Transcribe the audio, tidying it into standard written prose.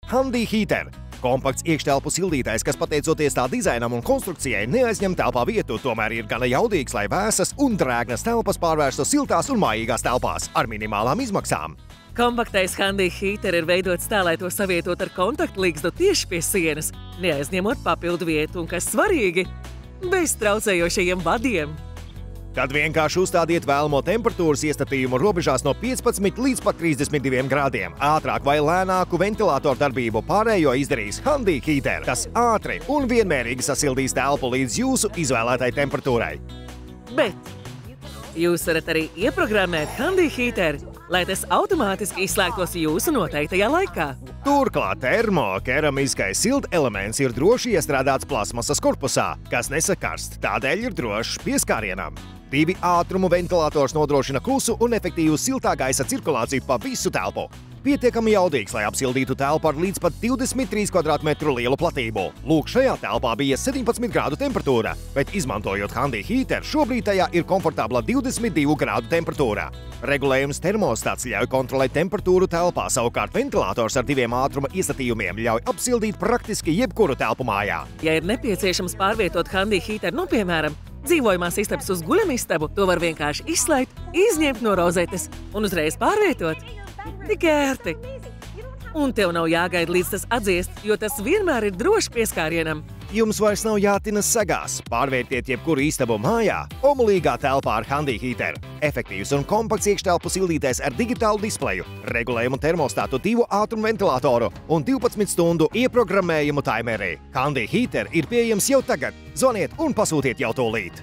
Handy Heater. Kompakts iekštelpu sildītājs, kas pateicoties tā dizainam un konstrukcijai neaizņem telpā vietu, tomēr ir gana jaudīgs, lai vēsas un drēgnas telpas pārvērstu siltās un mājīgās telpās ar minimālām izmaksām. Kompaktais Handy Heater ir veidots tā, lai to savietot ar kontaktlīgstu tieši pie sienas, neaizņemot papildu vietu un, kas svarīgi, bez traucējošajiem vadiem. Tad vienkārši uzstādiet vēlamo temperatūras iestatījumu robežās no 15 līdz pat 32 grādiem. Ātrāk vai lēnāku ventilātoru darbību pārējo izdarīs Handy Heater, kas ātri un vienmērīgi sasildīs telpu līdz jūsu izvēlētai temperatūrai. Bet jūs varat arī ieprogrammēt Handy Heater, lai tas automātiski izslēgtos jūsu noteiktajā laikā. Turklāt termokeramiskais siltelements ir droši iestrādāts plasmasas korpusā, kas nesakarst, tādēļ ir drošs pieskārienam. 2 ātrumu ventilators nodrošina klusu un efektīvu siltā gaisa cirkulāciju pa visu telpu. Pietiekami jaudīgs, lai apsildītu telpu ar līdz pat 23 kvadrātmetru lielu platību. Lūk, šajā telpā bija 17 grādu temperatūra, bet izmantojot Handy Heater, šobrīd tajā ir komfortabla 22 grādu temperatūra. Regulējums termostats ļauj kontrolēt temperatūru telpā, savukārt ventilators ar 2 ātruma iestatījumiem ļauj apsildīt praktiski jebkuru telpu mājā. Ja ir nepieciešams pārvietot Handy Heater, piemēram, dzīvojamās istabas uz guļamistabu, to var vienkārši izslēgt, izņemt no rozetes un uzreiz pārvietot. Tik ērti! Un tev nav jāgaida, līdz tas atdziest, jo tas vienmēr ir drošs pieskārienam. Jums vairs nav jātinas segās. Pārvērtiet jebkuru istabu mājā omulīgā telpā ar Handy Heater. Efektīvs un kompakts iekštelpu sildītājs ar digitālu displeju, regulējumu termostātu 2 ātrumu ventilātoru un 12 stundu ieprogrammējumu timerī. Handy Heater ir pieejams jau tagad. Zvaniet un pasūtiet jau tūlīt!